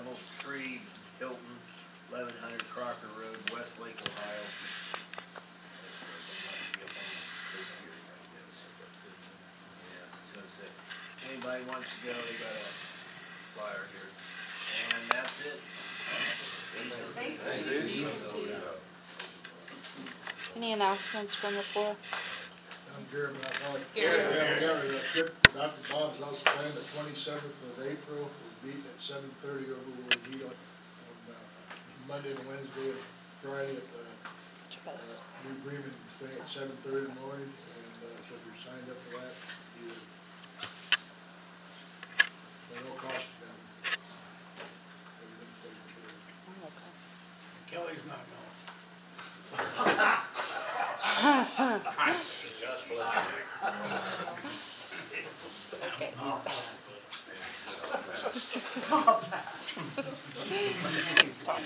Doubletree, Hilton, 1100 Crocker Road, Westlake, Ohio. Yeah, so if anybody wants to go, they got a flyer here. And that's it. Any announcements from the floor? I'm Gary Malcolm. Gary. Yeah, we have a trip to Dr. Bob's house planned the 27th of April. We're meeting at 7:30 over where we meet on Monday and Wednesday and Friday at the New Bremen thing at 7:30 in the morning. And so if you're signed up for that, either there's no cost to them. Everything's taken care of. Oh, okay. Kelly's not going. Okay. Stop.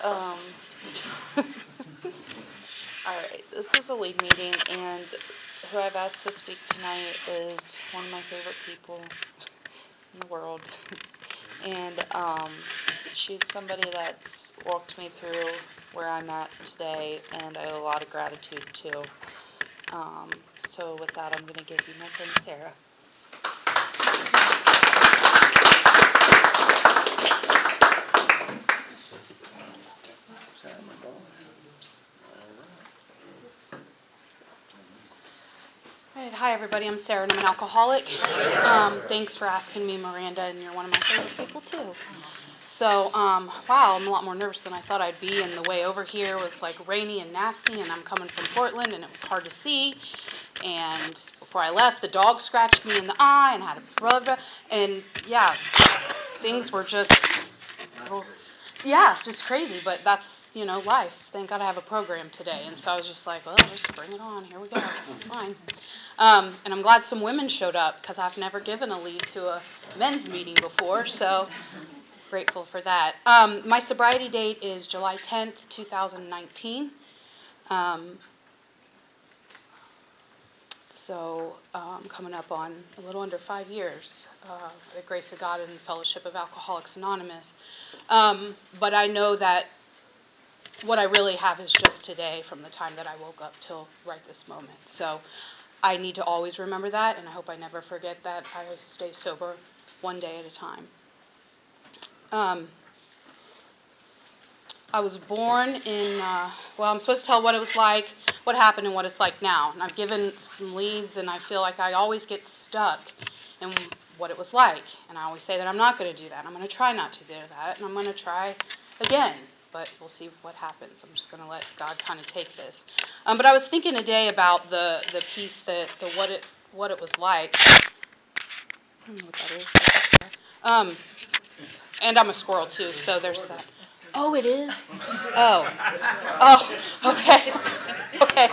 All right, this is a league meeting, and who I've asked to speak tonight is one of my favorite people in the world. And she's somebody that's walked me through where I'm at today, and I owe a lot of gratitude to. So with that, I'm going to give you my friend Sara. Hi everybody, I'm Sara and I'm an alcoholic. Thanks for asking me, Miranda, and you're one of my favorite people too. So, wow, I'm a lot more nervous than I thought I'd be, and the way over here was like rainy and nasty, and I'm coming from Portland, and it was hard to see. And before I left, the dog scratched me in the eye and had a brother, and yeah, things were just, yeah, just crazy, but that's, life. Thank God I have a program today. And so I was just like, well, just bring it on. Here we go. It's fine. And I'm glad some women showed up because I've never given a lead to a men's meeting before, so grateful for that. My sobriety date is July 10th, 2019. So coming up on a little under 5 years, by the grace of God and the Fellowship of Alcoholics Anonymous. But I know that what I really have is just today, from the time that I woke up till right this moment. So I need to always remember that, and I hope I never forget that. I stay sober one day at a time. I was born in, I'm supposed to tell what it was like, what happened, and what it's like now. And I've given some leads, and I feel like I always get stuck in what it was like. And I always say that I'm not going to do that. I'm going to try not to do that, and I'm going to try again. But we'll see what happens. I'm just going to let God kind of take this. But I was thinking today about the piece, the what it was like. I don't know what that is. And I'm a squirrel too, so there's that. Oh, it is? Oh, okay. Okay.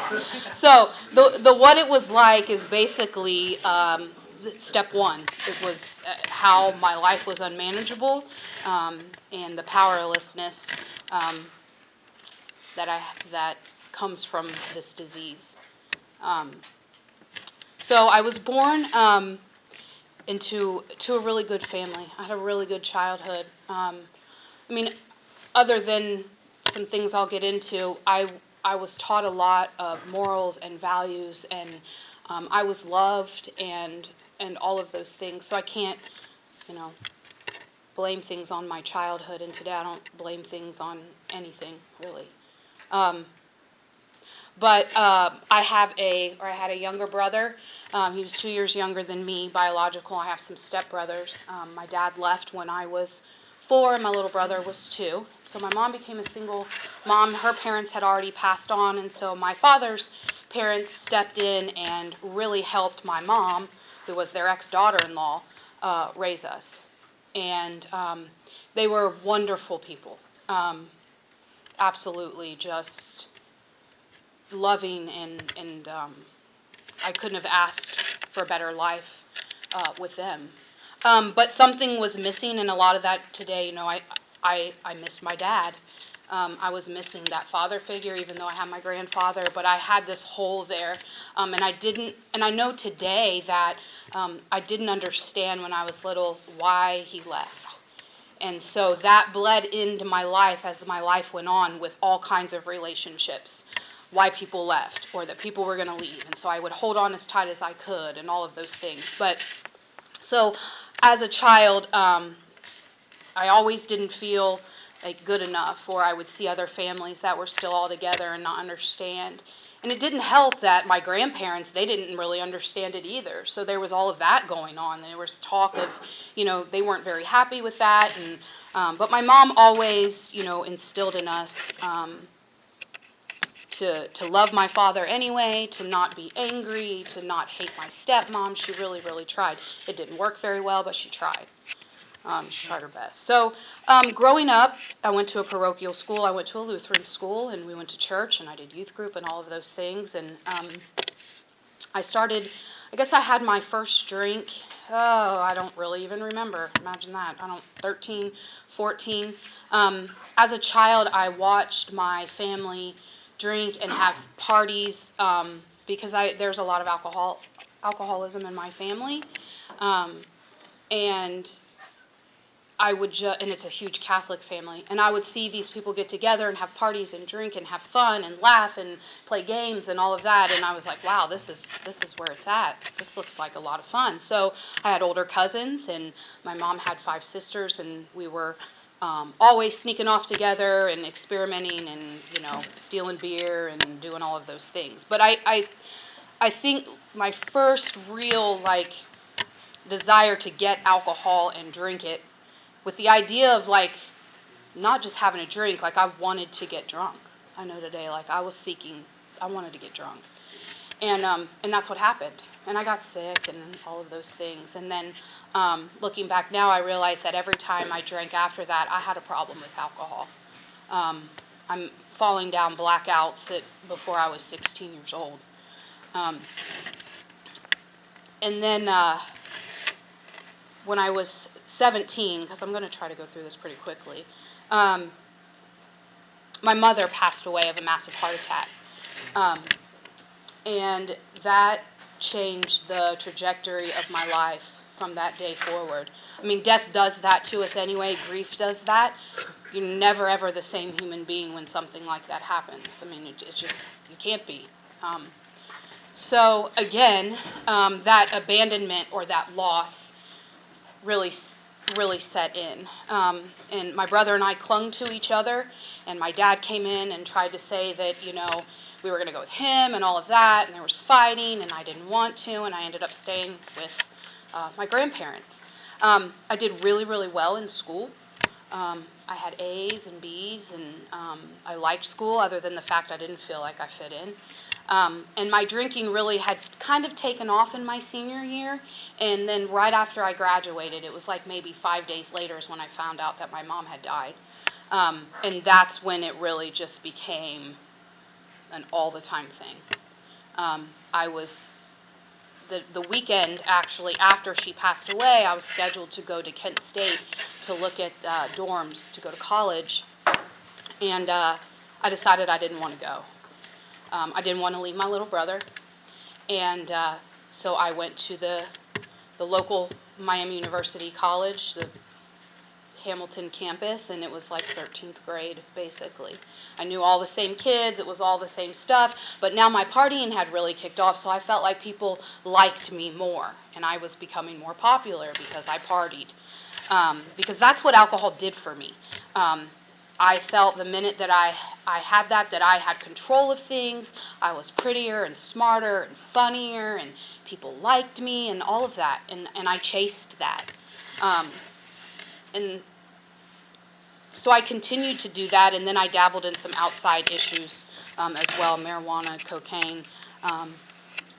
So the what it was like is basically step one. It was how my life was unmanageable, and the powerlessness that comes from this disease. So I was born into a really good family. I had a really good childhood. Other than some things I'll get into, I was taught a lot of morals and values, and I was loved and all of those things. So I can't, blame things on my childhood, and today I don't blame things on anything, really. But I had a younger brother. He was 2 years younger than me, biological. I have some stepbrothers. My dad left when I was 4, and my little brother was 2. So my mom became a single mom. Her parents had already passed on, and so my father's parents stepped in and really helped my mom, who was their ex-daughter-in-law, raise us. And they were wonderful people. Absolutely just loving, and I couldn't have asked for a better life with them. But something was missing, and a lot of that today, I miss my dad. I was missing that father figure, even though I had my grandfather, but I had this hole there. And I know today that I didn't understand when I was little why he left. And so that bled into my life as my life went on with all kinds of relationships, why people left or that people were going to leave. And so I would hold on as tight as I could and all of those things. But so as a child, I always didn't feel like good enough, or I would see other families that were still all together and not understand. And it didn't help that my grandparents, they didn't really understand it either. So there was all of that going on. There was talk of, they weren't very happy with that. And but my mom always, instilled in us to love my father anyway, to not be angry, to not hate my stepmom. She really, really tried. It didn't work very well, but she tried. She tried her best. So growing up, I went to a parochial school. I went to a Lutheran school, and we went to church, and I did youth group and all of those things. And I guess I had my first drink, I don't really even remember. Imagine that. 13, 14. As a child, I watched my family drink and have parties because there's a lot of alcoholism in my family. And and it's a huge Catholic family, and I would see these people get together and have parties and drink and have fun and laugh and play games and all of that, and I was like, wow, this is where it's at. This looks like a lot of fun. So I had older cousins, and my mom had 5 sisters, and we were always sneaking off together and experimenting and, stealing beer and doing all of those things. But I think my first real, desire to get alcohol and drink it with the idea of not just having a drink, I wanted to get drunk. I know today, I wanted to get drunk. And that's what happened. And I got sick and all of those things. And then looking back now, I realize that every time I drank after that, I had a problem with alcohol. I'm falling down blackouts before I was 16 years old. And then when I was 17, because I'm going to try to go through this pretty quickly, my mother passed away of a massive heart attack. And that changed the trajectory of my life from that day forward. I mean, death does that to us anyway. Grief does that. You're never, ever the same human being when something like that happens. I mean, it's just, you can't be. So, again, that abandonment or that loss really set in. And my brother and I clung to each other, and my dad came in and tried to say that, we were going to go with him and all of that, and there was fighting, and I didn't want to, and I ended up staying with my grandparents. I did really, really well in school. I had A's and B's, and I liked school other than the fact I didn't feel like I fit in. And my drinking really had kind of taken off in my senior year, and then right after I graduated, it was maybe 5 days later is when I found out that my mom had died. And that's when it really just became an all-the-time thing. I was, the weekend, actually, after she passed away, I was scheduled to go to Kent State to look at dorms to go to college, and I decided I didn't want to go. I didn't want to leave my little brother, and so I went to the local Miami University College, the Hamilton campus, and it was 13th grade, basically. I knew all the same kids, it was all the same stuff, but now my partying had really kicked off, so I felt like people liked me more, and I was becoming more popular because I partied. Because that's what alcohol did for me. I felt the minute that I had that I had control of things. I was prettier and smarter and funnier, and people liked me and all of that, and I chased that. And so I continued to do that, and then I dabbled in some outside issues as well, marijuana, cocaine.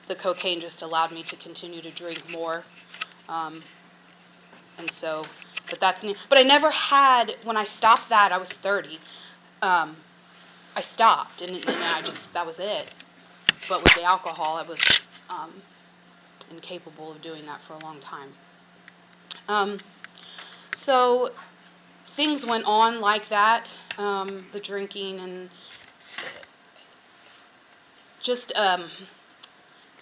The cocaine just allowed me to continue to drink more. And so, but I never had, when I stopped that, I was 30. I stopped, and that was it. But with the alcohol, I was incapable of doing that for a long time. So things went on like that, the drinking and just a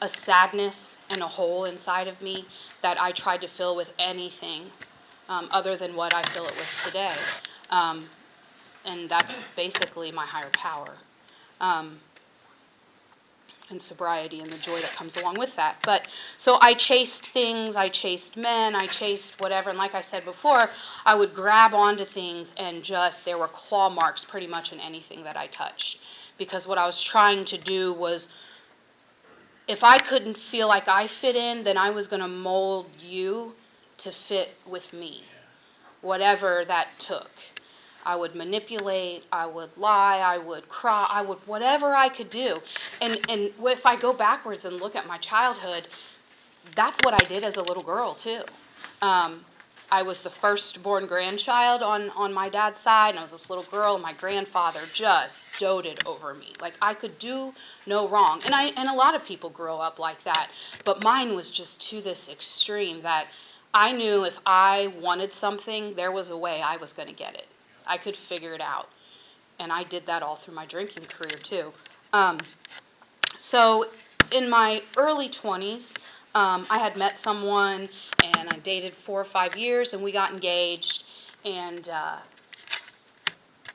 sadness and a hole inside of me that I tried to fill with anything other than what I fill it with today. And that's basically my higher power. And sobriety and the joy that comes along with that. But so I chased things, I chased men, I chased whatever, and like I said before, I would grab onto things and just, there were claw marks pretty much in anything that I touched. Because what I was trying to do was, if I couldn't feel like I fit in, then I was going to mold you to fit with me, whatever that took. I would manipulate, I would lie, I would cry, I would whatever I could do. And if I go backwards and look at my childhood, that's what I did as a little girl too. I was the firstborn grandchild on my dad's side, and I was this little girl, and my grandfather just doted over me. Like, I could do no wrong. And a lot of people grow up like that, but mine was just to this extreme that I knew if I wanted something, there was a way I was going to get it. I could figure it out. And I did that all through my drinking career too. So in my early 20s, I had met someone, and I dated 4 or 5 years, and we got engaged. And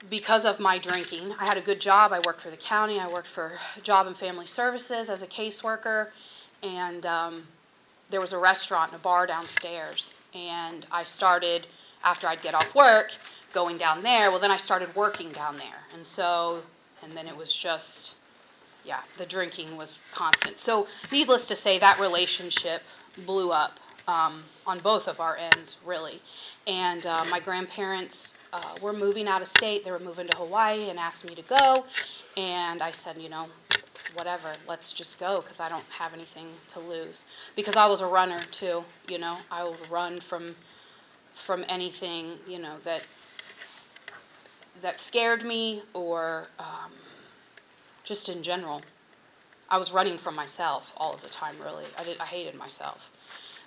because of my drinking, I had a good job. I worked for the county. I worked for Job and Family Services as a caseworker. And there was a restaurant and a bar downstairs. And I started, after I'd get off work, going down there. Well, then I started working down there. And then it was just, yeah, the drinking was constant. So needless to say, that relationship blew up on both of our ends, really. And my grandparents were moving out of state. They were moving to Hawaii and asked me to go. And I said, whatever, let's just go, because I don't have anything to lose. Because I was a runner too, I would run from anything, that scared me, or just in general. I was running from myself all of the time, really. I hated myself.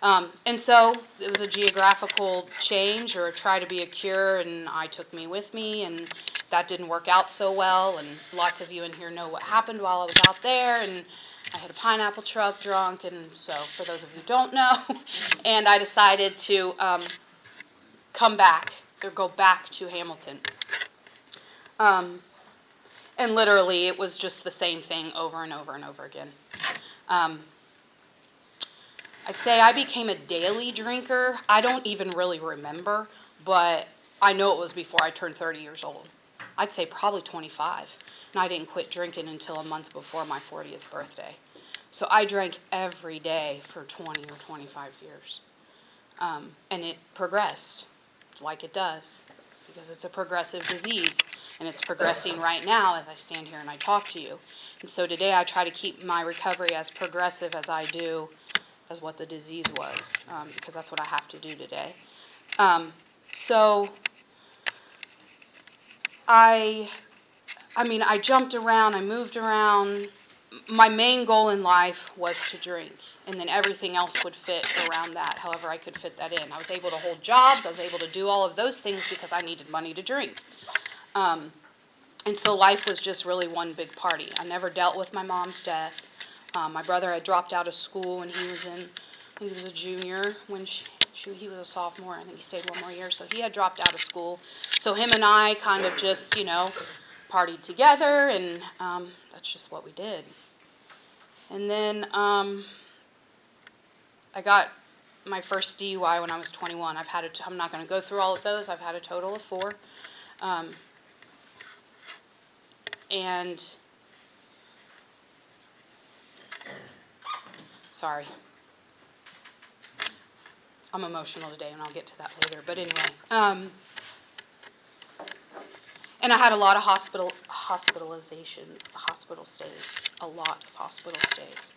And so it was a geographical change, or try to be a cure, and I took me with me, and that didn't work out so well. And lots of you in here know what happened while I was out there, and I hit a pineapple truck drunk, and so for those of you who don't know, and I decided to come back, or go back to Hamilton. And literally, it was just the same thing over and over and over again. I say I became a daily drinker. I don't even really remember, but I know it was before I turned 30 years old. I'd say probably 25. And I didn't quit drinking until a month before my 40th birthday. So I drank every day for 20 or 25 years. And it progressed, like it does, because it's a progressive disease. And it's progressing right now as I stand here and I talk to you. And so today I try to keep my recovery as progressive as I do as what the disease was, because that's what I have to do today. So I jumped around, I moved around. My main goal in life was to drink, and then everything else would fit around that, however I could fit that in. I was able to hold jobs, I was able to do all of those things because I needed money to drink. And so life was just really one big party. I never dealt with my mom's death. My brother had dropped out of school when he was a junior when he was a sophomore. I think he stayed one more year, so he had dropped out of school. So him and I kind of just, partied together, and that's just what we did. And then I got my first DUI when I was 21. I'm not going to go through all of those. I've had a total of 4. And sorry, I'm emotional today, and I'll get to that later. But anyway, and I had a lot of hospitalizations, hospital stays, a lot of hospital stays.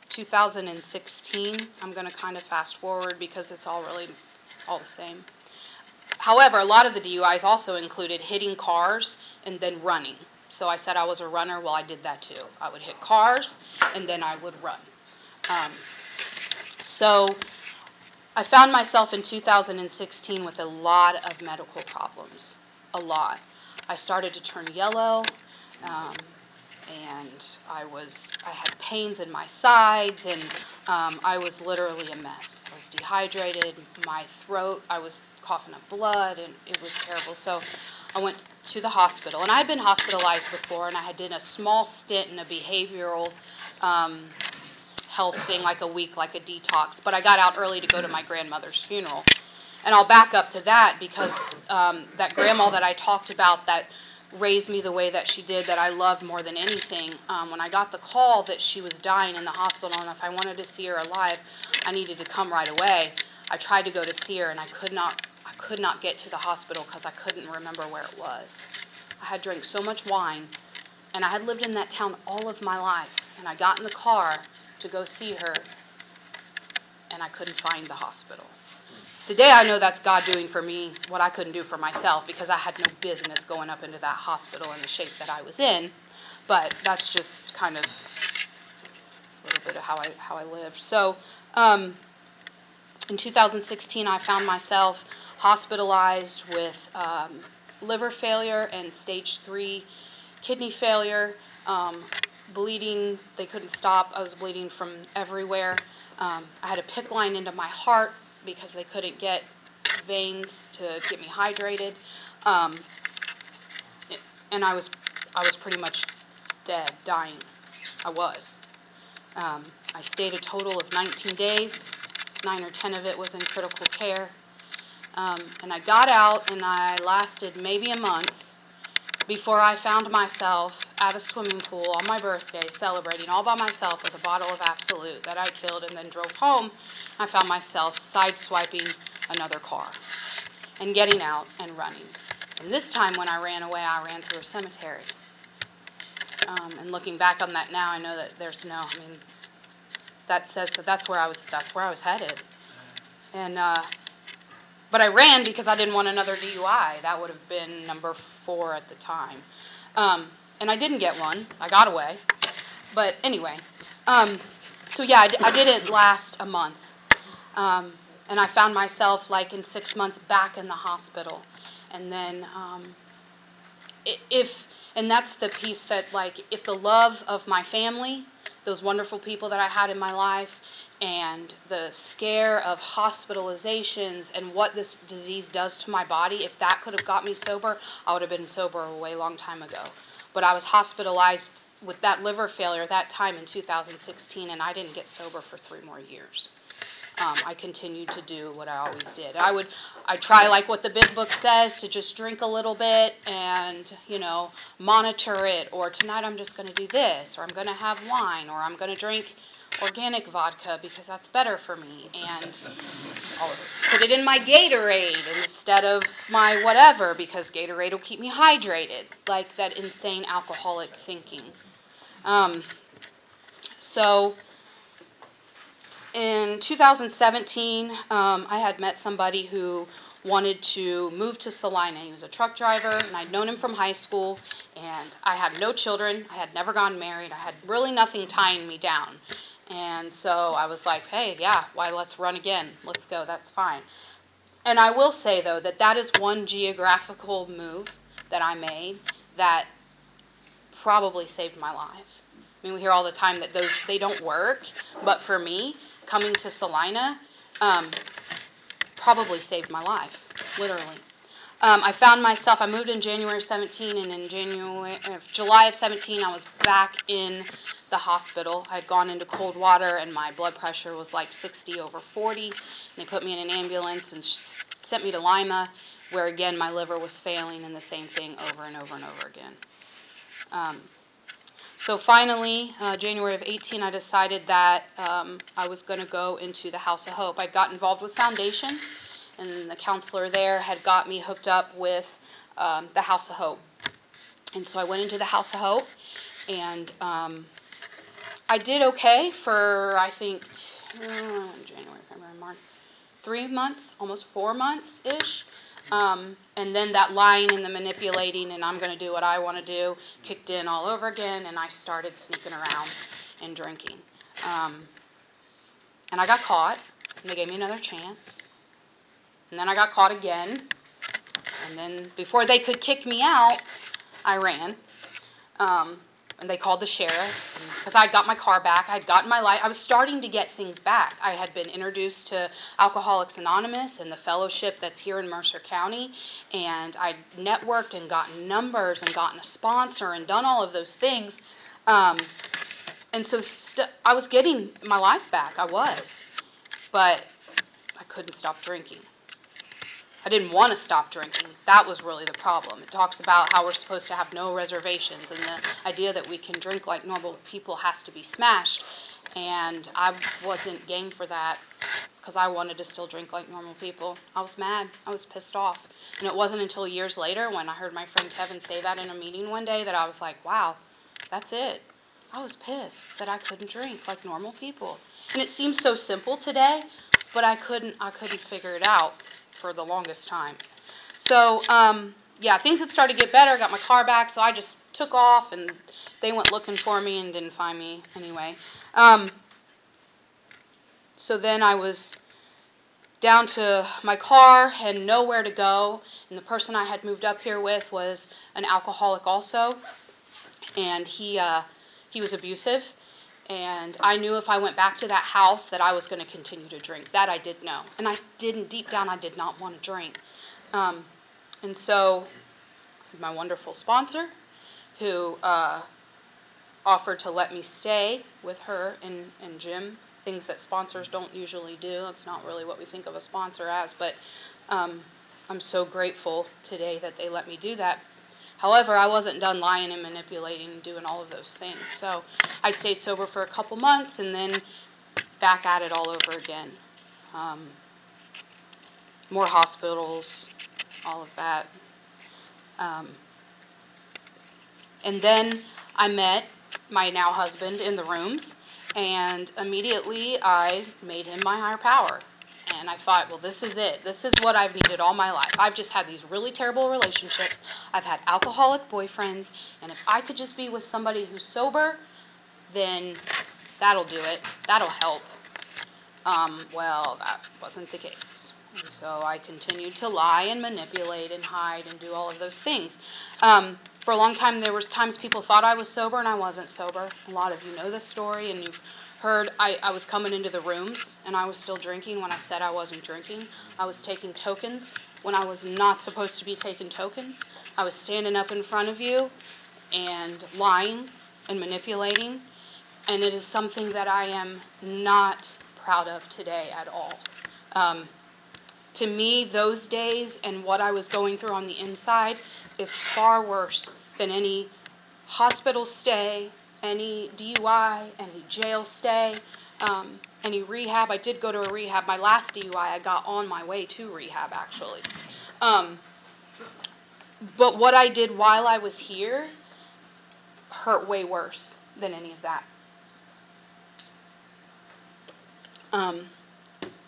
2016, I'm going to kind of fast forward because it's all really all the same. However, a lot of the DUIs also included hitting cars and then running. So I said I was a runner. Well, I did that too. I would hit cars and then I would run. So I found myself in 2016 with a lot of medical problems, a lot. I started to turn yellow, and I had pains in my sides, and I was literally a mess. I was dehydrated, my throat, I was coughing up blood, and it was terrible. So I went to the hospital, and I had been hospitalized before, and I had done a small stint in a behavioral health thing, like a week, like a detox, but I got out early to go to my grandmother's funeral. And I'll back up to that because that grandma that I talked about that raised me the way that she did, that I loved more than anything, when I got the call that she was dying in the hospital and if I wanted to see her alive, I needed to come right away. I tried to go to see her and I could not get to the hospital because I couldn't remember where it was. I had drank so much wine, and I had lived in that town all of my life, and I got in the car to go see her, and I couldn't find the hospital. Today I know that's God doing for me what I couldn't do for myself, because I had no business going up into that hospital in the shape that I was in, but that's just kind of a little bit of how I lived. So in 2016 I found myself hospitalized with liver failure and stage 3 kidney failure, bleeding. They couldn't stop. I was bleeding from everywhere. I had a PICC line into my heart because they couldn't get veins to get me hydrated, and I was pretty much dead, dying. I was. I stayed a total of 19 days. 9 or 10 of it was in critical care, and I got out, and I lasted maybe a month before I found myself at a swimming pool on my birthday, celebrating all by myself with a bottle of Absolute that I killed and then drove home. I found myself sideswiping another car and getting out and running. And this time when I ran away, I ran through a cemetery. And looking back on that now, I know that that says that that's where I was headed. And but I ran because I didn't want another DUI. That would have been number 4 at the time. And I didn't get one. I got away. But anyway, so yeah, I didn't last a month. And I found myself like in 6 months back in the hospital. And then and that's the piece that, like, if the love of my family, those wonderful people that I had in my life, and the scare of hospitalizations and what this disease does to my body, if that could have got me sober, I would have been sober a way long time ago. But I was hospitalized with that liver failure that time in 2016, and I didn't get sober for 3 more years. I continued to do what I always did. I try, like what the big book says, to just drink a little bit and, monitor it, or tonight I'm just going to do this, or I'm going to have wine, or I'm going to drink organic vodka because that's better for me, and I'll put it in my Gatorade instead of my whatever, because Gatorade will keep me hydrated, like that insane alcoholic thinking. So in 2017, I had met somebody who wanted to move to Salina. He was a truck driver, and I'd known him from high school, and I had no children. I had never gotten married. I had really nothing tying me down. And so I was like, hey, yeah, why, let's run again. Let's go. That's fine. And I will say, though, that is one geographical move that I made that probably saved my life. I mean, we hear all the time that they don't work, but for me, coming to Salina probably saved my life, literally. I moved in January 17, and in July of 17, I was back in the hospital. I had gone into Coldwater, and my blood pressure was like 60/40. And they put me in an ambulance and sent me to Lima, where again my liver was failing, and the same thing over and over and over again. So finally, January of 18, I decided that I was going to go into the House of Hope. I got involved with foundations, and the counselor there had got me hooked up with the House of Hope. And so I went into the House of Hope, and I did okay for, I think, January, February, March, 3 months, almost 4 months-ish. And then that lying and the manipulating and I'm going to do what I want to do kicked in all over again, and I started sneaking around and drinking. And I got caught, and they gave me another chance. And then I got caught again. And then before they could kick me out, I ran. And they called the sheriffs because I had got my car back. I had gotten my life. I was starting to get things back. I had been introduced to Alcoholics Anonymous and the fellowship that's here in Mercer County. And I networked and gotten numbers and gotten a sponsor and done all of those things. And so I was getting my life back. I was. But I couldn't stop drinking. I didn't want to stop drinking. That was really the problem. It talks about how we're supposed to have no reservations, and the idea that we can drink like normal people has to be smashed. And I wasn't game for that because I wanted to still drink like normal people. I was mad. I was pissed off. And it wasn't until years later when I heard my friend Kevin say that in a meeting one day that I was like, wow, that's it. I was pissed that I couldn't drink like normal people. And it seems so simple today, but I couldn't figure it out for the longest time. So, things had started to get better. I got my car back, so I just took off, and they went looking for me and didn't find me anyway. So then I was down to my car and nowhere to go, and the person I had moved up here with was an alcoholic also, and he was abusive. And I knew if I went back to that house that I was going to continue to drink. That I did know. And deep down, I did not want to drink. And so my wonderful sponsor, who offered to let me stay with her and Jim, things that sponsors don't usually do. That's not really what we think of a sponsor as. But I'm so grateful today that they let me do that. However, I wasn't done lying and manipulating and doing all of those things. So I'd stayed sober for a couple months and then back at it all over again. More hospitals, all of that. And then I met my now husband in the rooms, and immediately I made him my higher power. And I thought, well, this is it. This is what I've needed all my life. I've just had these really terrible relationships. I've had alcoholic boyfriends. And if I could just be with somebody who's sober, then that'll do it. That'll help. Well, that wasn't the case. And so I continued to lie and manipulate and hide and do all of those things. For a long time, there was times people thought I was sober and I wasn't sober. A lot of you know this story, and you've heard I was coming into the rooms and I was still drinking when I said I wasn't drinking. I was taking tokens when I was not supposed to be taking tokens. I was standing up in front of you and lying and manipulating, and it is something that I am not proud of today at all. To me, those days and what I was going through on the inside is far worse than any hospital stay, any DUI, any jail stay, any rehab. I did go to a rehab. My last DUI, I got on my way to rehab, actually. But what I did while I was here hurt way worse than any of that.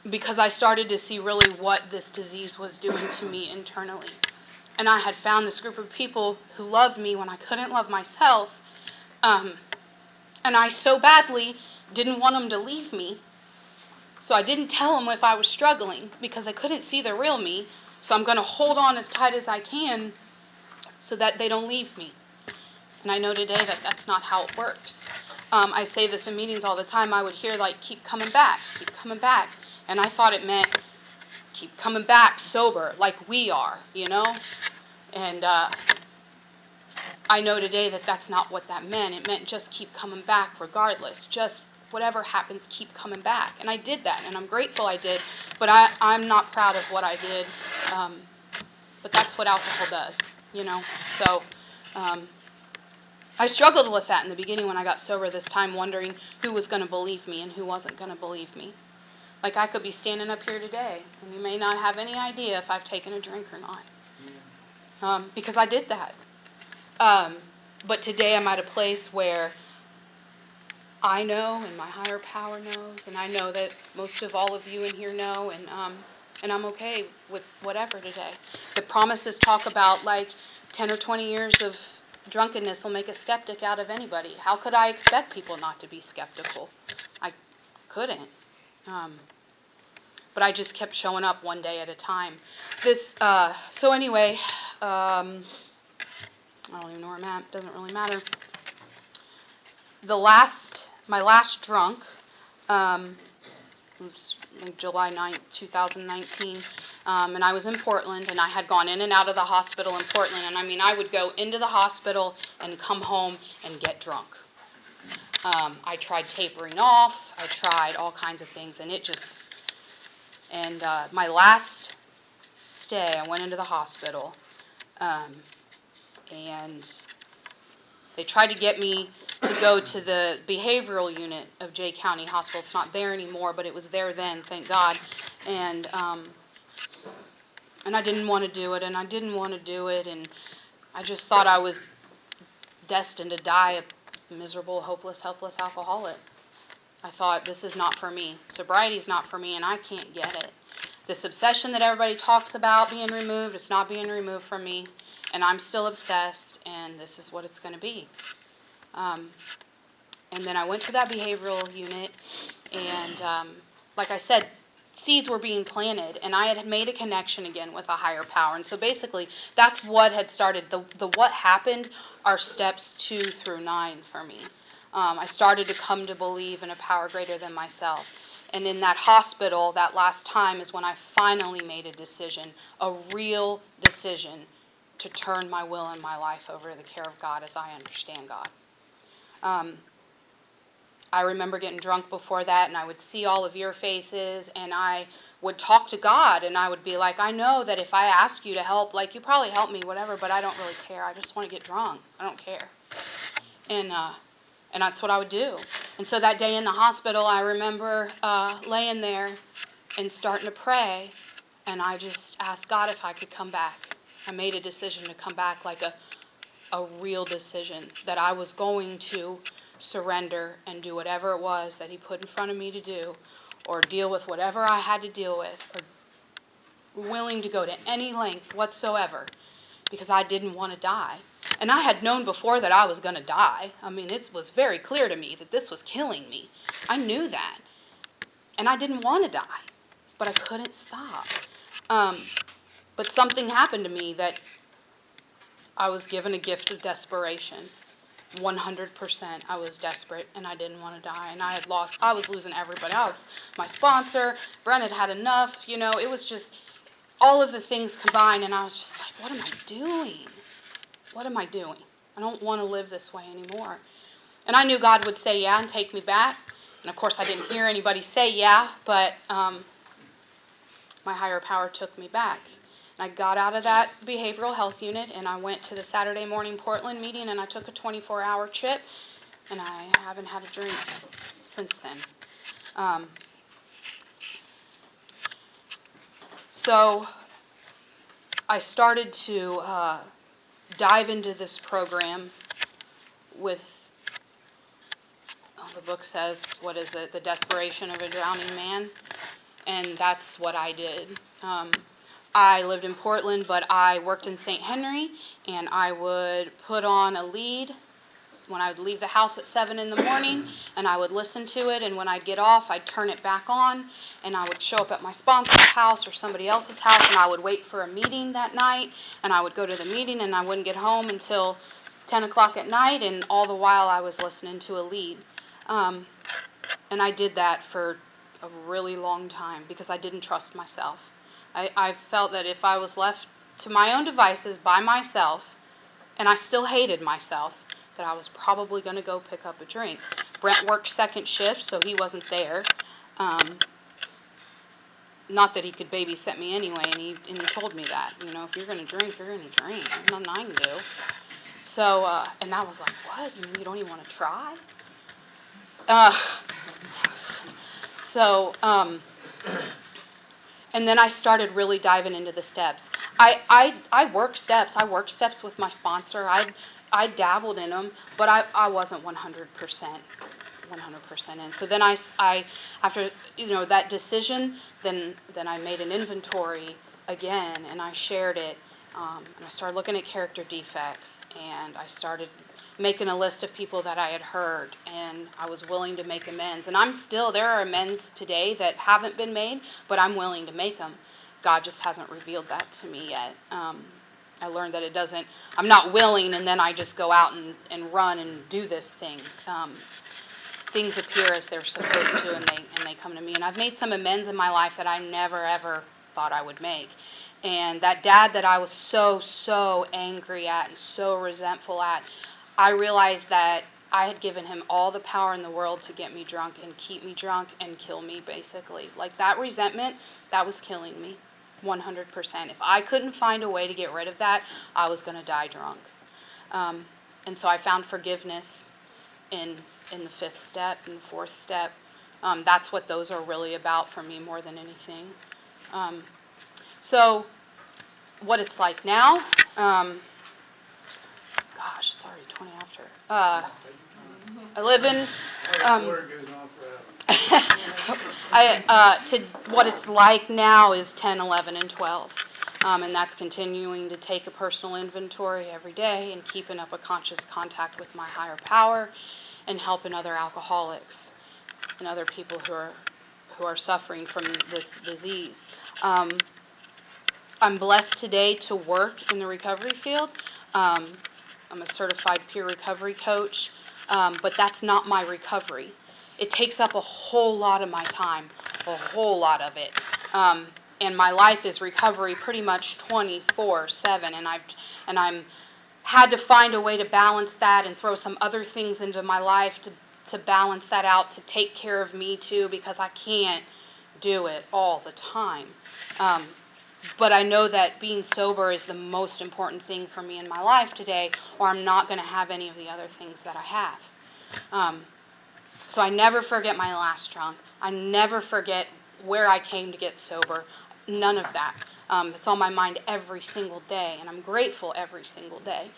Because I started to see really what this disease was doing to me internally. And I had found this group of people who loved me when I couldn't love myself. And I so badly didn't want them to leave me. So I didn't tell them if I was struggling because I couldn't see the real me. So I'm going to hold on as tight as I can so that they don't leave me. And I know today that that's not how it works. I say this in meetings all the time. I would hear, like, keep coming back, keep coming back. And I thought it meant keep coming back sober, like we are, you know? And I know today that that's not what that meant. It meant just keep coming back regardless. Just whatever happens, keep coming back. And I did that, and I'm grateful I did. But I'm not proud of what I did. But that's what alcohol does, you know? So I struggled with that in the beginning when I got sober this time, wondering who was going to believe me and who wasn't going to believe me. Like, I could be standing up here today, and you may not have any idea if I've taken a drink or not. Because I did that. But today I'm at a place where I know, and my higher power knows, and I know that most of all of you in here know, and I'm okay with whatever today. The promises talk about, like, 10 or 20 years of drunkenness will make a skeptic out of anybody. How could I expect people not to be skeptical? I couldn't. but I just kept showing up one day at a time. So anyway, I don't even know where I'm at. Doesn't really matter. My last drunk was like July 9th, 2019, and I was in Portland, and I had gone in and out of the hospital in Portland, and I mean, I would go into the hospital and come home and get drunk. I tried tapering off, I tried all kinds of things, and my last stay, I went into the hospital, and they tried to get me to go to the behavioral unit of Jay County Hospital. It's not there anymore, but it was there then, thank God. And I didn't want to do it, and and I just thought I was destined to die a miserable, hopeless, helpless alcoholic. I thought, this is not for me. Sobriety's not for me, and I can't get it. This obsession that everybody talks about being removed, it's not being removed from me, and I'm still obsessed, and this is what it's going to be. And then I went to that behavioral unit, and like I said, seeds were being planted, and I had made a connection again with a higher power. And so basically, that's what had started. The what happened are steps 2 through 9 for me. I started to come to believe in a power greater than myself. And in that hospital, that last time is when I finally made a decision, a real decision, to turn my will and my life over to the care of God as I understand God. I remember getting drunk before that, and I would see all of your faces, and I would talk to God, and I would be like, I know that if I ask you to help, like, you probably help me, whatever, but I don't really care. I just want to get drunk. I don't care. And that's what I would do. And so that day in the hospital, I remember laying there and starting to pray, and I just asked God if I could come back. I made a decision to come back, like a real decision, that I was going to surrender and do whatever it was that he put in front of me to do, or deal with whatever I had to deal with, or willing to go to any length whatsoever, because I didn't want to die. And I had known before that I was going to die. I mean, it was very clear to me that this was killing me. I knew that. And I didn't want to die, but I couldn't stop. But something happened to me that I was given a gift of desperation. 100%. I was desperate, and I didn't want to die, and I was losing everybody else. My sponsor, Brent had enough, it was just all of the things combined, and I was just like, what am I doing? What am I doing? I don't want to live this way anymore. And I knew God would say yeah and take me back, and of course I didn't hear anybody say yeah, but my higher power took me back. I got out of that behavioral health unit, and I went to the Saturday morning Portland meeting, and I took a 24-hour trip, and I haven't had a drink since then. So I started to dive into this program with, the book says, what is it, The Desperation of a Drowning Man, and that's what I did. I lived in Portland, but I worked in St. Henry, and I would put on a lead when I would leave the house at 7 in the morning, and I would listen to it, and when I'd get off, I'd turn it back on, and I would show up at my sponsor's house or somebody else's house, and I would wait for a meeting that night, and I would go to the meeting, and I wouldn't get home until 10 o'clock at night, and all the while I was listening to a lead. And I did that for a really long time because I didn't trust myself. I felt that if I was left to my own devices by myself, and I still hated myself, that I was probably going to go pick up a drink. Brent worked second shift, so he wasn't there. Not that he could babysit me anyway, and he told me that, if you're going to drink, you're going to drink. There's nothing I can do. So, and I was like, what? You don't even want to try? And then I started really diving into the steps. I work steps. I work steps with my sponsor. I dabbled in them, but I wasn't 100% in. So then I after that decision, then I made an inventory again, and I shared it, and I started looking at character defects, and I started making a list of people that I had hurt, and I was willing to make amends. And there are amends today that haven't been made, but I'm willing to make them. God just hasn't revealed that to me yet. I learned that I'm not willing, and then I just go out and run and do this thing. Things appear as they're supposed to, and they come to me. And I've made some amends in my life that I never, ever thought I would make. And that dad that I was so angry at and so resentful at, I realized that I had given him all the power in the world to get me drunk and keep me drunk and kill me, basically. Like, that resentment, that was killing me, 100%. If I couldn't find a way to get rid of that, I was going to die drunk. And so I found forgiveness in the 5th step and the 4th step. That's what those are really about for me more than anything. So what it's like now, gosh, it's already 20 after. I live in, what it's like now is 10, 11, and 12. And that's continuing to take a personal inventory every day and keeping up a conscious contact with my higher power and helping other alcoholics and other people who are suffering from this disease. I'm blessed today to work in the recovery field. I'm a certified peer recovery coach, but that's not my recovery. It takes up a whole lot of my time, a whole lot of it. And my life is recovery pretty much 24/7, and I'm had to find a way to balance that and throw some other things into my life to balance that out, to take care of me too, because I can't do it all the time. But I know that being sober is the most important thing for me in my life today, or I'm not going to have any of the other things that I have. So I never forget my last drunk. I never forget where I came to get sober. None of that. It's on my mind every single day, and I'm grateful every single day.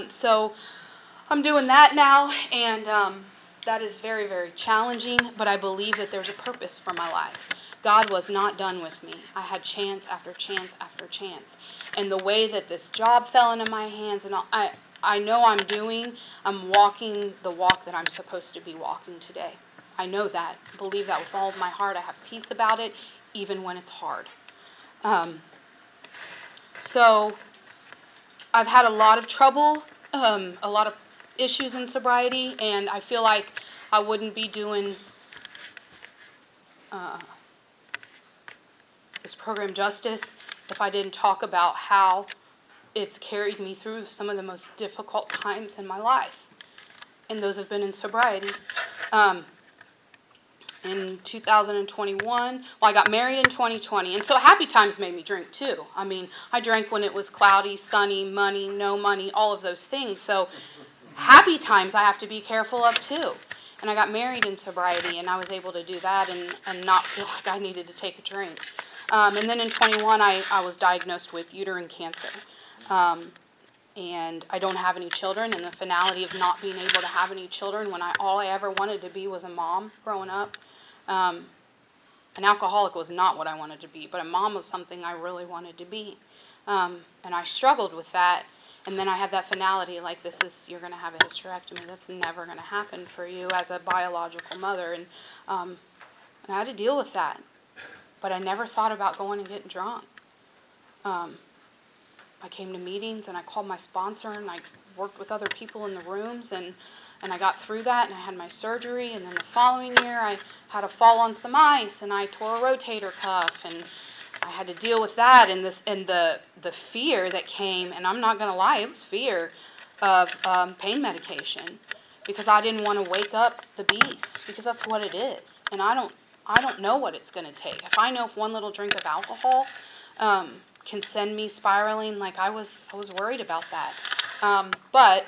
So I'm doing that now, and that is very, very challenging, but I believe that there's a purpose for my life. God was not done with me. I had chance after chance after chance. And the way that this job fell into my hands, and I know I'm walking the walk that I'm supposed to be walking today. I know that. I believe that with all of my heart. I have peace about it, even when it's hard. So I've had a lot of trouble, a lot of issues in sobriety, and I feel like I wouldn't be doing this program justice if I didn't talk about how it's carried me through some of the most difficult times in my life, and those have been in sobriety. In 2021, well, I got married in 2020, and so happy times made me drink too. I mean, I drank when it was cloudy, sunny, money, no money, all of those things. So happy times I have to be careful of too. And I got married in sobriety, and I was able to do that and not feel like I needed to take a drink. And then in 21, I was diagnosed with uterine cancer. And I don't have any children, and the finality of not being able to have any children when all I ever wanted to be was a mom growing up. An alcoholic was not what I wanted to be, but a mom was something I really wanted to be. And I struggled with that. And then I had that finality, like, you're going to have a hysterectomy. That's never going to happen for you as a biological mother. And I had to deal with that. But I never thought about going and getting drunk. I came to meetings, and I called my sponsor, and I worked with other people in the rooms, and I got through that, and I had my surgery, and then the following year I had a fall on some ice, and I tore a rotator cuff, and I had to deal with that, and the fear that came, and I'm not going to lie, it was fear of pain medication, because I didn't want to wake up the beast, because that's what it is, and I don't know what it's going to take. If I know if one little drink of alcohol can send me spiraling, like I was worried about that. But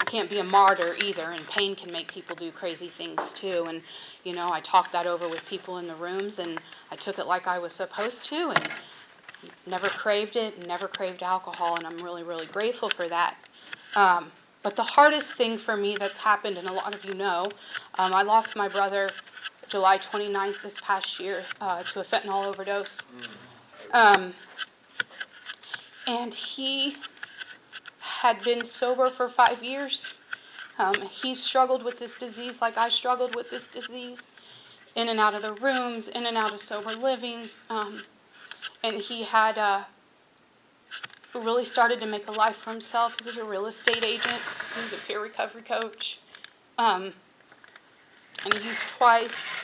I can't be a martyr either, and pain can make people do crazy things too. And, I talked that over with people in the rooms, and I took it like I was supposed to, and never craved it, never craved alcohol, and I'm really, really grateful for that. But the hardest thing for me that's happened, and a lot of you know, I lost my brother July 29th this past year to a fentanyl overdose. And he had been sober for 5 years, He struggled with this disease like I struggled with this disease, in and out of the rooms, in and out of sober living. And he had really started to make a life for himself. He was a real estate agent. He was a peer recovery coach. And he used twice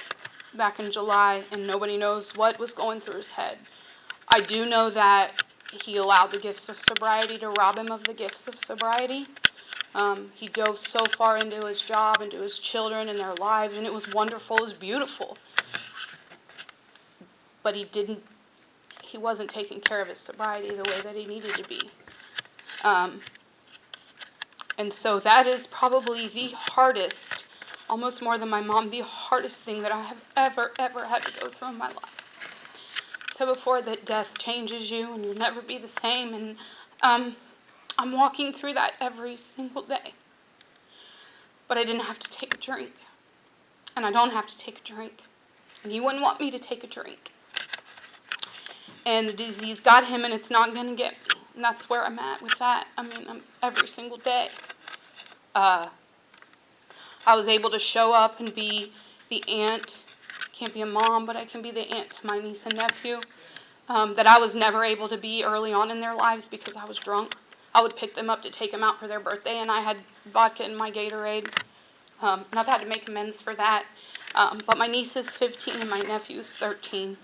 back in July, and nobody knows what was going through his head. I do know that he allowed the gifts of sobriety to rob him of the gifts of sobriety. He dove so far into his job, into his children and their lives, and it was wonderful, it was beautiful. But he wasn't taking care of his sobriety the way that he needed to be. And so that is probably the hardest, almost more than my mom, the hardest thing that I have ever had to go through in my life. So before that, death changes you and you'll never be the same. And I'm walking through that every single day. But I didn't have to take a drink. And I don't have to take a drink. And he wouldn't want me to take a drink. And the disease got him, and it's not going to get me. And that's where I'm at with that. I mean, every single day. I was able to show up and be the aunt. Can't be a mom, but I can be the aunt to my niece and nephew. That I was never able to be early on in their lives because I was drunk. I would pick them up to take them out for their birthday, and I had vodka in my Gatorade. And I've had to make amends for that. But my niece is 15 and my nephew's 13.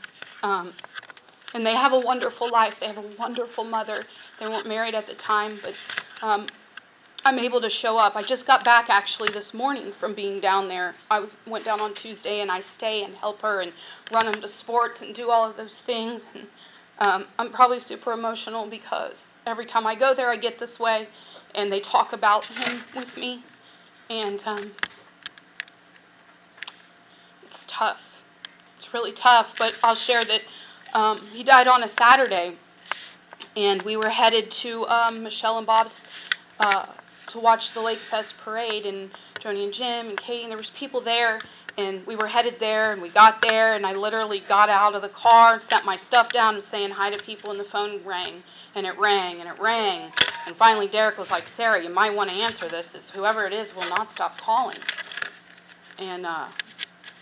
And they have a wonderful life. They have a wonderful mother. They weren't married at the time, but I'm able to show up. I just got back actually this morning from being down there. Went down on Tuesday, and I stay and help her and run them to sports and do all of those things. And I'm probably super emotional because every time I go there, I get this way, and they talk about him with me. And it's tough. It's really tough, but I'll share that he died on a Saturday, and we were headed to Michelle and Bob's to watch the Lake Fest parade, and Joni and Jim and Katie, and there was people there, and we were headed there, and we got there, and I literally got out of the car and set my stuff down and saying hi to people, and the phone rang, and it rang, and it rang, and finally Derek was like, Sarah, you might want to answer this, whoever it is will not stop calling. And I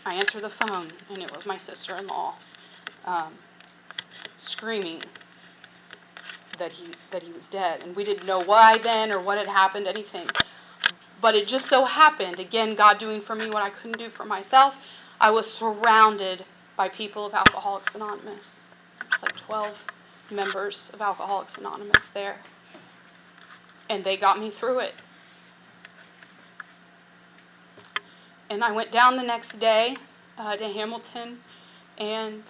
answered the phone, and it was my sister-in-law screaming that he was dead. And we didn't know why then or what had happened, anything. But it just so happened, again, God doing for me what I couldn't do for myself, I was surrounded by people of Alcoholics Anonymous. There's like 12 members of Alcoholics Anonymous there. And they got me through it. And I went down the next day to Hamilton, and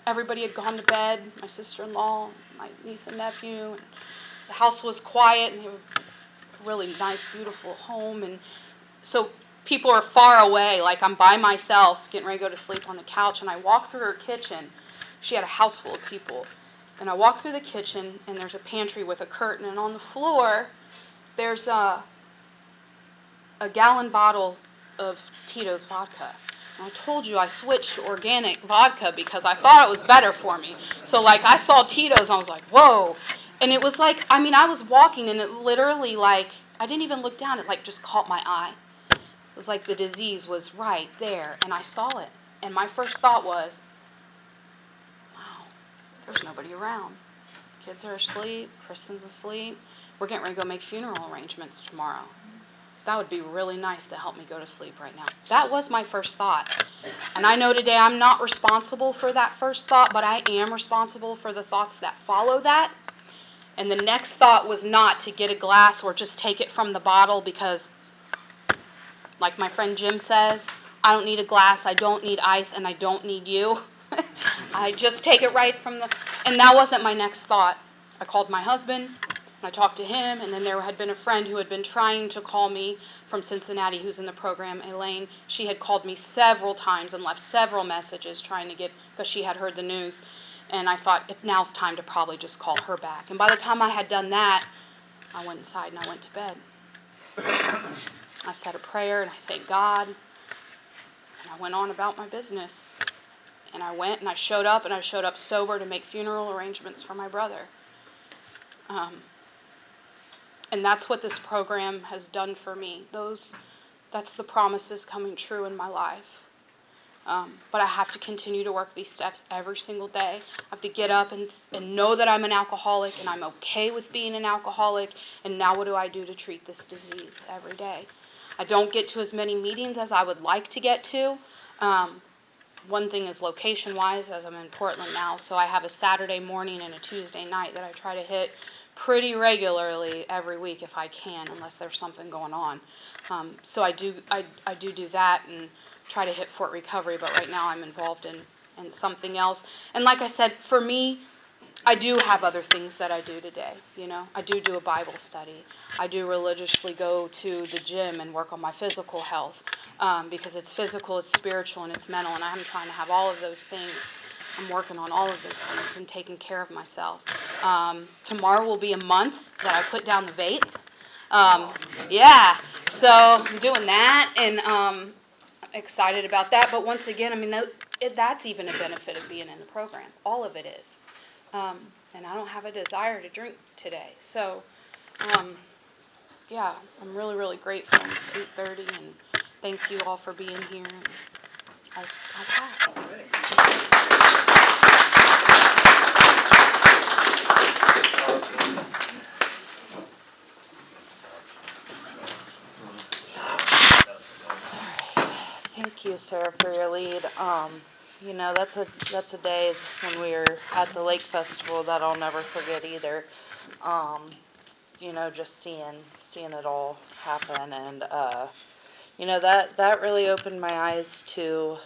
everybody had gone to bed, my sister-in-law, my niece and nephew, and the house was quiet, and they were a really nice, beautiful home, and so people are far away, like I'm by myself, getting ready to go to sleep on the couch, and I walk through her kitchen. She had a house full of people, and I walk through the kitchen, and there's a pantry with a curtain, and on the floor, there's a gallon bottle of Tito's vodka. I told you I switched to organic vodka because I thought it was better for me. So, like, I saw Tito's, and I was like, whoa. And it was like, I mean, I was walking, and it literally, like, I didn't even look down. It, like, just caught my eye. It was like the disease was right there, and I saw it. And my first thought was, wow, there's nobody around. Kids are asleep. Kristen's asleep. We're getting ready to go make funeral arrangements tomorrow. That would be really nice to help me go to sleep right now. That was my first thought. And I know today I'm not responsible for that first thought, but I am responsible for the thoughts that follow that. And the next thought was not to get a glass or just take it from the bottle because, like my friend Jim says, I don't need a glass, I don't need ice, and I don't need you. I just take it right from the... And that wasn't my next thought. I called my husband. I talked to him, and then there had been a friend who had been trying to call me from Cincinnati who's in the program, Elaine. She had called me several times and left several messages trying to get, because she had heard the news. And I thought, now's time to probably just call her back. And by the time I had done that, I went inside and I went to bed. I said a prayer, and I thanked God. And I went on about my business. And I went, and I showed up sober to make funeral arrangements for my brother. And that's what this program has done for me. That's the promises coming true in my life. But I have to continue to work these steps every single day. I have to get up and know that I'm an alcoholic and I'm okay with being an alcoholic. And now what do I do to treat this disease every day? I don't get to as many meetings as I would like to get to. One thing is location-wise, as I'm in Portland now, so I have a Saturday morning and a Tuesday night that I try to hit pretty regularly every week if I can, unless there's something going on. So I do that and try to hit Fort Recovery, but right now I'm involved in something else. And like I said, for me, I do have other things that I do today. I do a Bible study. I do religiously go to the gym and work on my physical health, because it's physical, it's spiritual, and it's mental, and I'm trying to have all of those things. I'm working on all of those things and taking care of myself. Tomorrow will be a month that I put down the vape. Yeah, so I'm doing that, and I'm excited about that. But once again, I mean, that's even a benefit of being in the program. All of it is. And I don't have a desire to drink today. So, yeah, I'm really, really grateful. It's 8:30, and thank you all for being here. I'll pass. Thank you, Sarah, for your lead. That's a day when we were at the Lake Festival that I'll never forget either. Just seeing it all happen, and that really opened my eyes to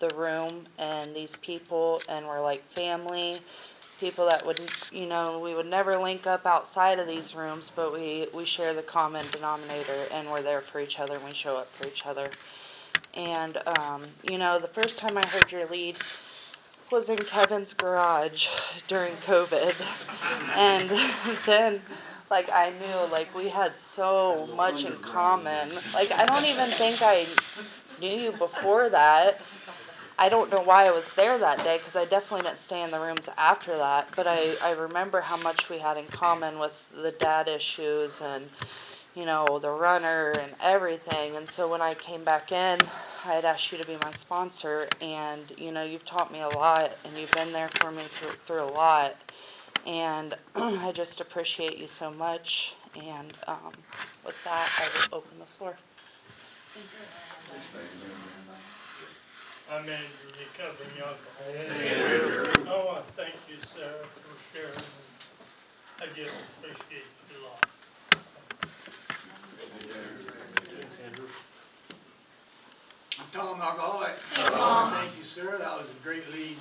the room and these people, and we're like family. People that we would never link up outside of these rooms, but we share the common denominator, and we're there for each other, and we show up for each other. And, the first time I heard your lead was in Kevin's garage during COVID. And then, I knew, we had so much in common. I don't even think I knew you before that. I don't know why I was there that day, because I definitely didn't stay in the rooms after that. But I remember how much we had in common with the dad issues and, the runner and everything. And so when I came back in, I had asked you to be my sponsor, and, you've taught me a lot, and you've been there for me through a lot. And I just appreciate you so much. And with that, I will open the floor. I'm Andrew, recovering alcoholic. I want to thank you, Sarah, for sharing. I just appreciate you a lot. Thanks, Andrew. I'm Tom, alcoholic. Hey, Tom. Thank you, Sarah. That was a great lead.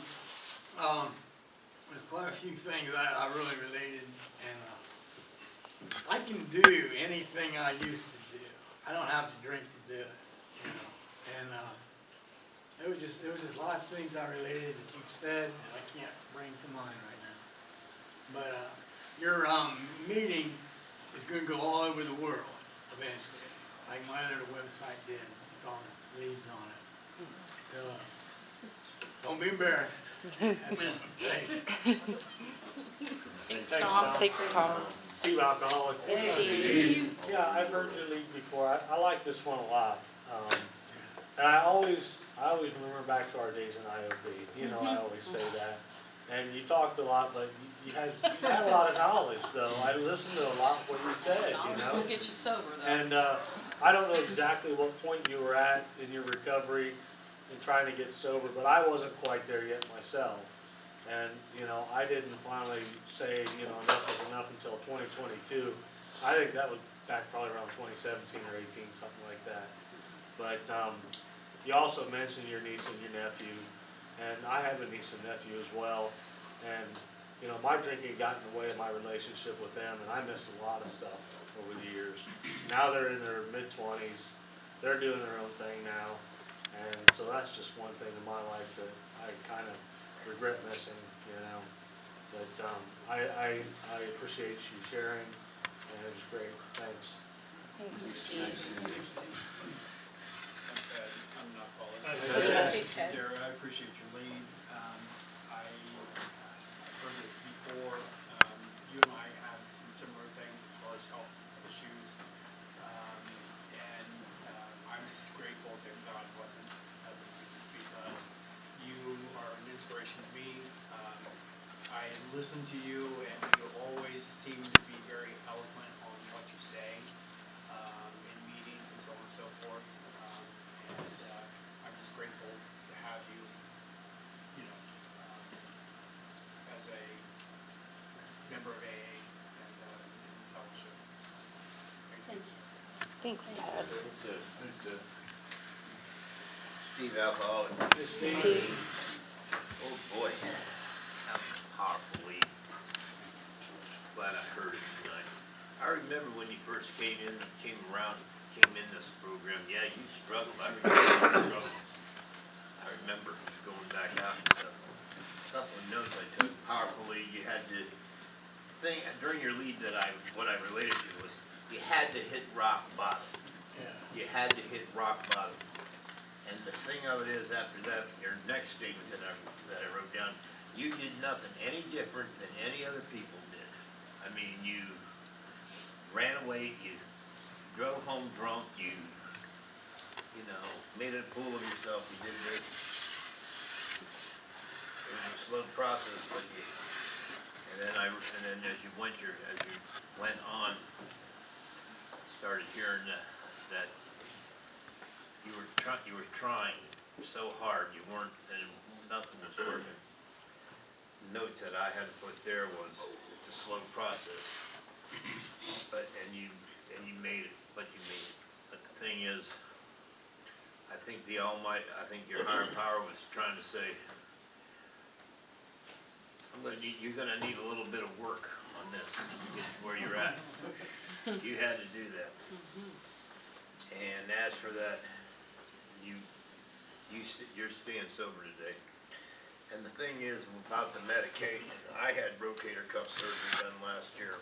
There's quite a few things I really related, and I can do anything I used to do. I don't have to drink to do it, And there was just a lot of things I related that you said that I can't bring to mind right now. But your meeting is going to go all over the world eventually, like my other website did with all the leads on it. So don't be embarrassed. Thanks. Thanks, Tom. Thanks, Tom. Steve, alcoholic. Hey, Steve. Yeah, I've heard your lead before. I like this one a lot. And I always remember back to our days in IOP. I always say that. And you talked a lot, but you had a lot of knowledge, though. I listened to a lot of what you said, We'll get you sober, though. And I don't know exactly what point you were at in your recovery and trying to get sober, but I wasn't quite there yet myself. And, I didn't finally say, enough is enough until 2022. I think that was back probably around 2017 or 18, something like that. But you also mentioned your niece and your nephew, and I have a niece and nephew as well. And, my drinking got in the way of my relationship with them, and I missed a lot of stuff over the years. Now they're in their mid-20s. They're doing their own thing now. And so that's just one thing in my life that I kind of regret missing, But I appreciate you sharing, and it was great. Thanks. Thanks, Steve. I'm not calling. That's okay. Sarah, I appreciate your lead. I've heard it before. You and I have some similar things as far as health listen to you, and you always seem to be very eloquent on what you say in meetings and so on and so forth. I'm just grateful to have you, as a member of AA and in fellowship. Thanks. Thanks, Ted. Thanks, Ted. Steve, alcoholic. Steve. Oh boy, that was powerfully glad I heard it tonight. I remember when you first came in this program. Yeah, you struggled. I remember you struggled. I remember going back out and stuff. A couple of notes I took powerfully. You had to think during your lead that what I related to was you had to hit rock bottom. Yeah. You had to hit rock bottom. And the thing of it is, after that, your next statement that I wrote down, you did nothing any different than any other people did. I mean, you ran away, you drove home drunk, you made a fool of yourself. You did this. It was a slow process, but and then as you went on, started hearing that you were trying so hard, you weren't, and nothing was working. Notes that I had to put there was it's a slow process, and you made it, but you made it. But the thing is, I think I think your higher power was trying to say, you're gonna need a little bit of work on this to get to where you're at. You had to do that. And as for that, you're staying sober today. And the thing is, about the medication, I had rotator cuff surgery done last year.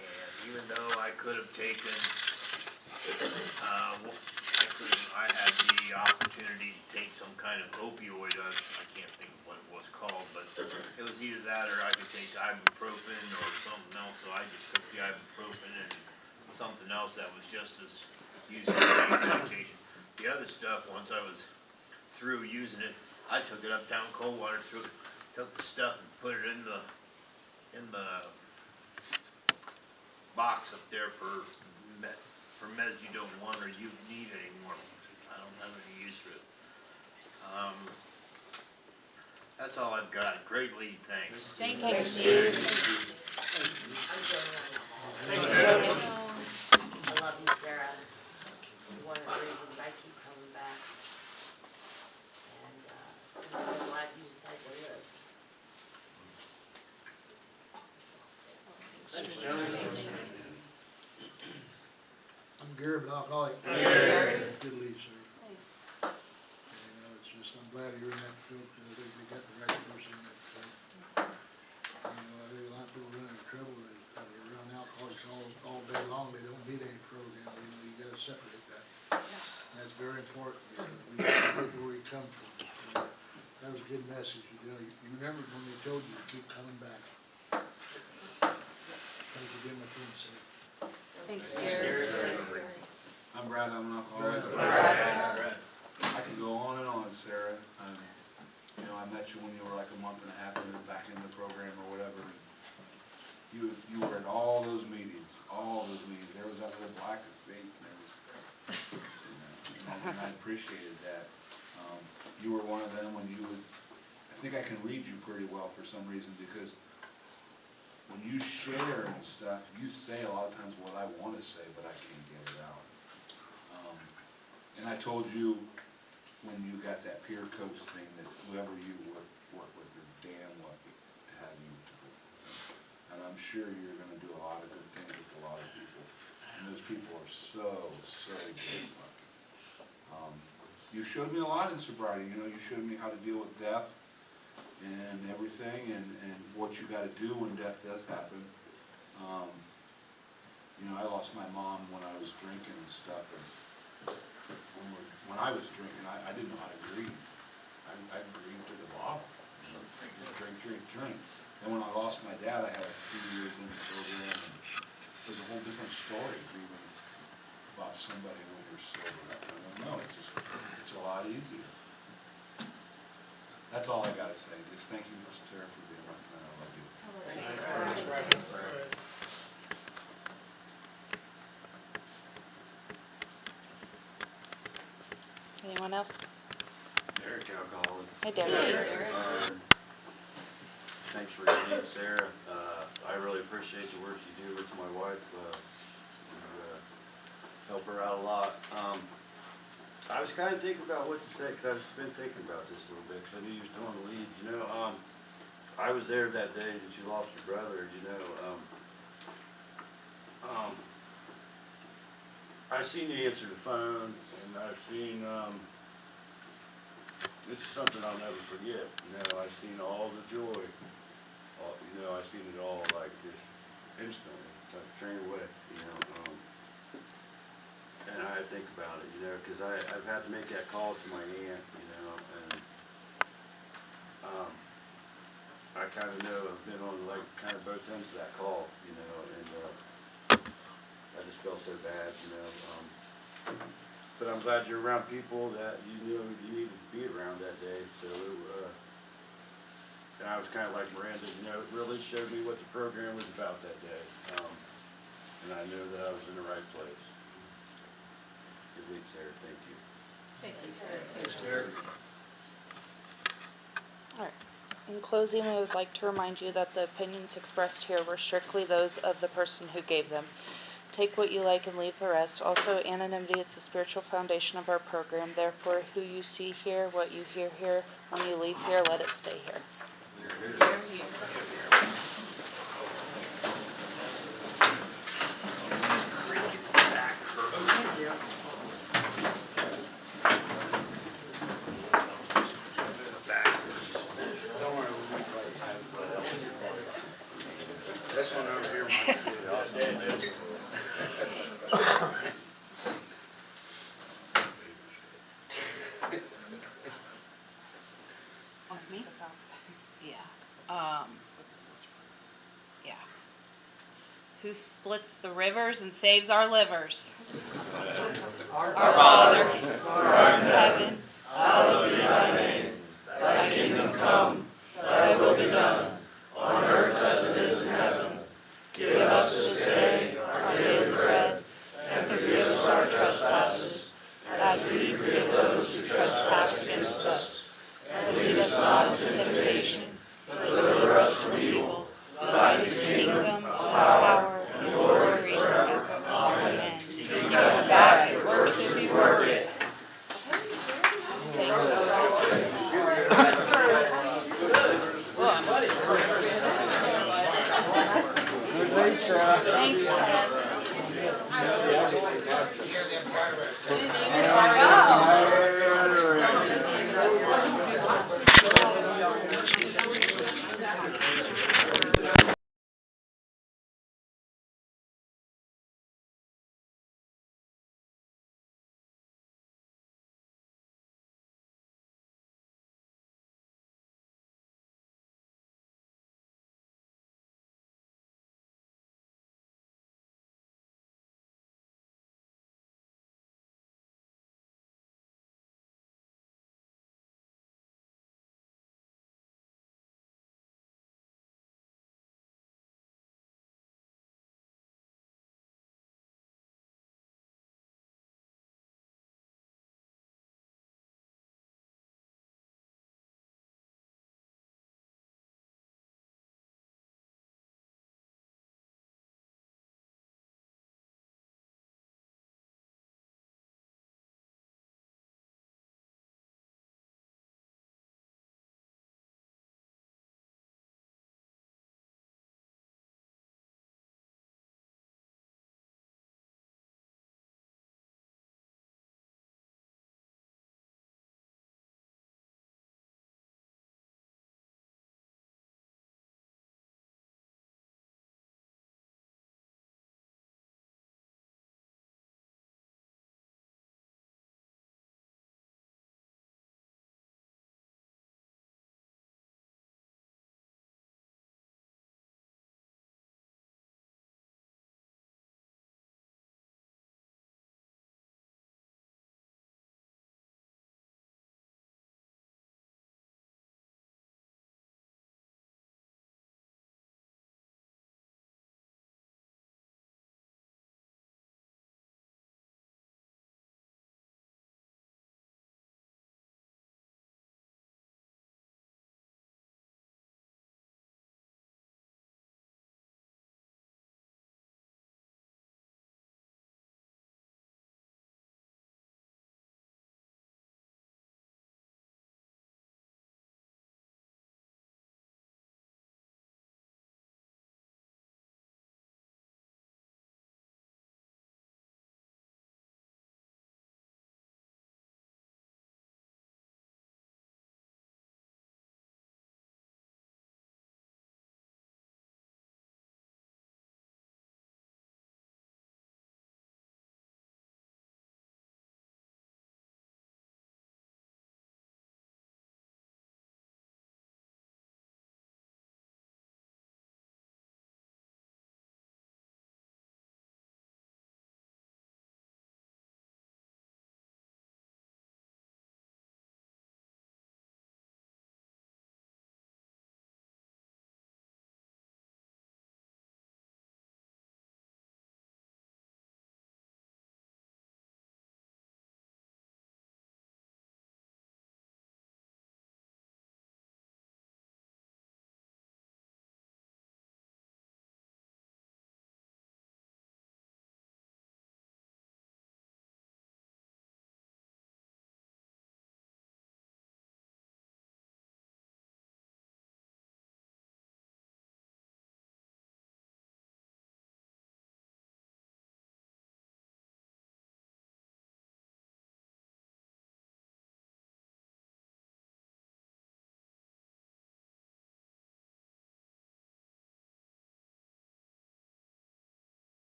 And even though I could have taken, I had the opportunity to take some kind of opioid. I can't think of what it was called, but it was either that or I could take ibuprofen or something else. So I just took the ibuprofen and something else that was just as useful as medication. The other stuff, once I was through using it, I took it up down Coldwater, took the stuff and put it in the box up there for meds you don't want or you need anymore. I don't have any use for it. That's all I've got. Great lead, thanks. Thank you, Steve. I'm Joanne. Thank you, Joanne. I love you, Sarah. You're one of the reasons I keep coming back. And I'm so glad you decided to live. Thanks, Joanne. I'm Gary, but alcoholic. Gary. Good lead, sir. It's just, I'm glad you're in that field because I think they got the right person in that field. I think a lot of people run into trouble, they're around alcoholics all day long, they don't need any program, you gotta separate that. And that's very important because we look where we come from. That was a good message, you remembered when we told you to keep coming back. Thank you again, my friend, sir. Thanks, Gary. I'm Brad, I'm an alcoholic. Brad. I can go on and on, Sarah. I met you when you were like a month and a half back in the program or whatever. You were at all those meetings. There was that little black date and there was stuff. And I appreciated that. You were one of them when you would, I think I can read you pretty well for some reason because when you share and stuff, you say a lot of times what I want to say, but I can't get it out. And I told you when you got that peer coach thing that whoever you work with, you're damn lucky to have you to work with. And I'm sure you're going to do a lot of good things with a lot of people. And those people are so damn lucky. You showed me a lot in sobriety. You showed me how to deal with death and everything and what you got to do when death does happen. I lost my mom when I was drinking and stuff, and when I was drinking, I didn't know how to grieve. I grieved to the bottom. Just drink. And when I lost my dad, I had a few years in the program, and it was a whole different story grieving about somebody when you're sober. I don't know, it's a lot easier. That's all I gotta say. Just thank you, Sarah, for being my friend. I love you. Anyone else? Derek, alcoholic. Hey, Derek. Thanks for your lead, Sarah. I really appreciate the work you do with my wife. You help her out a lot. I was kind of thinking about what to say, because I've just been thinking about this a little bit, because I knew you was doing the lead. You know, I was there that day that you lost your brother, you know. I seen you answer the phone, and I've seen, this is something I'll never forget. You know, I've seen all the joy. You know, I've seen it all, like, just instantly, like a train away, you know. And I think about it, you know, because I've had to make that call to my aunt, you know, and I kind of know I've been on, like, kind of both ends of that call, you know, and I just felt so bad, you know. But I'm glad you're around people that you knew you needed to be around that day. So, and I was kind of like Miranda, you know, it really showed me what the program was about that day. And I knew that I was in the right place. Good week, Sarah. Thank you. Thanks, Derek. All right. In closing, we would like to remind you that the opinions expressed here were strictly those of the person who gave them. Take what you like and leave the rest. Also, anonymity is the spiritual foundation of our program. Therefore, who you see here, what you hear here, when you leave here, let it stay here. This one over here might be awesome. Oh, me? Yeah. Yeah. Who splits the rivers and saves our livers? Our Father, who art in heaven, hallowed be thy name. Thy kingdom come, thy will be done, on earth as it is in heaven. Give us this day our daily bread, and forgive us our trespasses, as we forgive those who trespass against us. And lead us not into temptation, but deliver us from evil. Thine is the kingdom, the power, and the glory forever. Amen. You can give it back, it works if you work it. Thanks. Thanks, Ted.